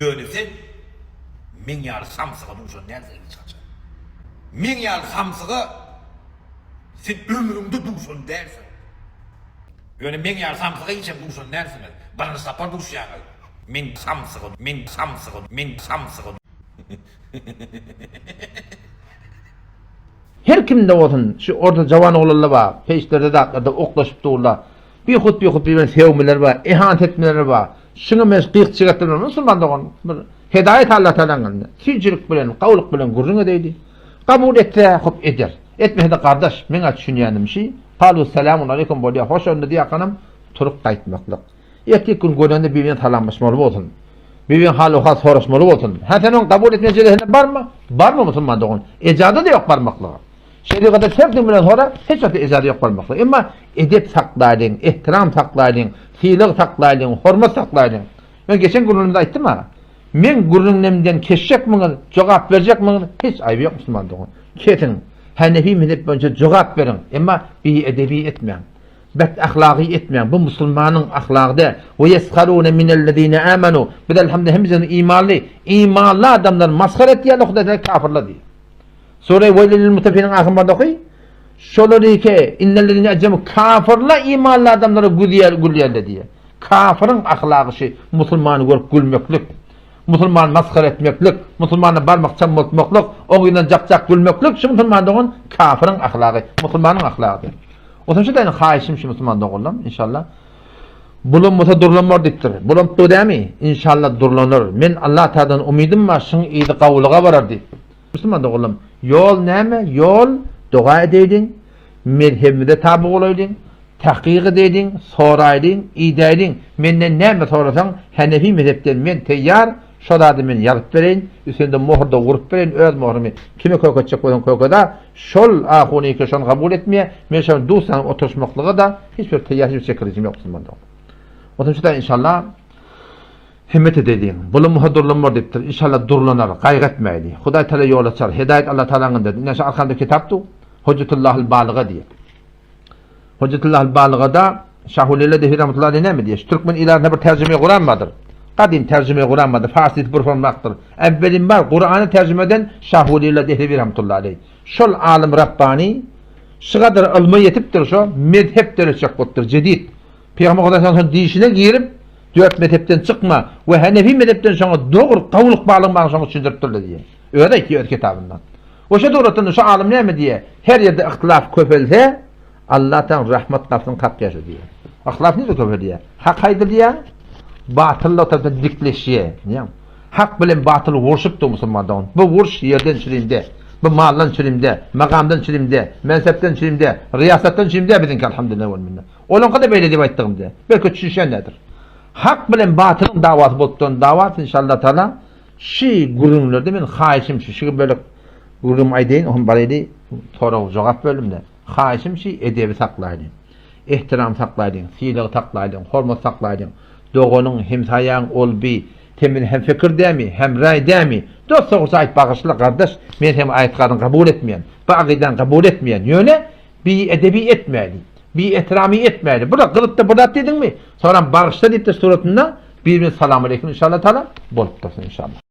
Böylesi min yar samsığı duşun nerede çıkacak? Min yar samsığı sen ömrümde duşun dersin. Öyle min yar samsığı için duşun dersin. Bana sapar duş yani. Min samsığı, min samsığı, min samsığı. Her kimde olsun, şu orada cavan oğlanlar var, peşlerde dağlarda oklaşıp doğurlar. Bir hut birbirine sevmeler var, ihanet etmeler var. Şunu mes qıyık çıkartırlar, Müslüman da onun hidayet Allah Teala'nın. Sicirlik bilen, kavluk bilen gurrun edeydi. Kabul etse hut eder. Etmehde kardeş, mena düşünýändim şey. Qalu selamun aleyküm bolýa, hoş onda diýä kanam, turup gaýtmaklyk. Erkek gün görende birbirine talanmaşmaly bolsun. Birbirine haly has soraşmaly bolsun. Hasanın kabul etmejeli barmy? Barmy Müslüman da onun? Ejada da ýok barmaklygy. Şeriatda terdim bilen sonra hiç wagtda ejada ýok barmaklygy. Emma edep saklaýdyň, ihtiram saklaýdyň, syýlyk saklaýdyň, hormat saklaýdyň. Men geçen günümde aýtdym ha. Men gurrunnemden keşjekmiňiz, jogap berjekmiňiz? Hiç aýby ýok Müslüman da onun. Ketin, Hanefi mezhep boýunça jogap beriň, emma bi edebi etmeň. Bet ahlaki etmeyen bu Müslümanın ahlakıda ve yeskarune minellezine amenu bedel hamde hemzenin imanlı adamlar maskar ettiği Allah'ta kafirla diyor. Sonra velilil mutafinin ahımada okuy. Şoları ki innellezine ecemu kafirla imanlı adamları gülüyer diye. Kafirin ahlakı şey Müslümanı görüp gülmeklik. Müslüman maskar etmeklik, Müslümanı barmak çamlatmaklık, oğuyla cak gülmeklik, şu Müslüman doğun kafirin ahlakı, Müslümanın ahlakı. Otamşa da haýyşym şu Müslüman dogulam inşallah. Bulunmasa durlanmar dipdir. Bulunp dämi? İnşallah durlanır. Men Allah Taaladan umidim var, şuň ýygy gawlyga barar diýip. Müslüman dogulam, yol näme? Yol dua edeýdiň, merhemide tabi bolaýdyň, tahqiq edeýdiň, soraýdyň, iýdaýdyň. Menden näme sorasaň, Hanefi mezhepden men teýýar, şolady men ýazyp bereýin, üstünde mohrda urup bereýin, öz mohrmy kime köketjek bolan kökeda, şol ahuniýe şonu kabul etmeýe, men şol dustan oturşmaklygy da hiç bir teýýar bir çekirizim ýok Müslümanda. Otaşda inşallah himmet edeýin. Bulun muhaddurlanmar diýipdir. İnşallah durlanar, gaýgatmaýly. Hudaý Taala ýol açar, hidayet Allah Taala'nın dedi. Näşe arkanda kitapdy, Hujjatullahil Baligha diýip. Hujjatullahil Balighada Şahulillah de rahmetullahi aleyh näme diýär? Türkmen ilahyna bir terjime Guranmadyr. Kadim tercüme Kur'an'da Farsi bir formaktır. Evvelin var Kur'an'ı tercüme eden Şahulillah Dehlevi rahmetullahi aleyh. Şol alim Rabbani şu kadar ilme yetipdir şu mezhep derecek bottur cedid. Peygamber Aleyhisselam dişine girip dört mezhepten çıkma ve Hanefi mezhepten sonra doğru kavluk bağlanmak sonra düşündürtdürler diye. Öyle ki kitabından. O şey doğrultusunda şu alim ne diye her yerde ihtilaf köpelse Allah'tan rahmet kapsın kapyaşı diye. İhtilaf ne köpel diye? Hak haydır diye. Batılla tarafta dikleşiye. Hak bilen batılı vuruşupdu Müslümandan. Bu vuruş yerden çilimde, bu maldan çilimde, makamdan çilimde, mensepten çilimde, riyasetten çilimde bizimki elhamdülillah ve minna. Olan kadar böyle deyip ayttığımda. Belki düşünen nedir? Hak bilen batılın davatı bottuğun davat inşallah Teala şi gurumlarda men haýyşym şu böyle gurum aýdyň, on baraydy soraw jogap bölümde. Haýyşym şi edebi saklaýdy. İhtiram saklaýdy, syýlyk saklaýdy, hormat saklaýdy. Doğunun hem sayan ol bi temin hem fikir dämi hem ray dämi dost soğusa ayt bagışlı kardeş men hem aytgaryn kabul etmeýän bagydan kabul etmeýän ýöne bi edebi etmäli bi ihtirami etmäli bura gılıpda bura dedin mi sonra bagışla diýip de suratynda bir salam aleyküm inşallah Taala bolup dursun inşallah.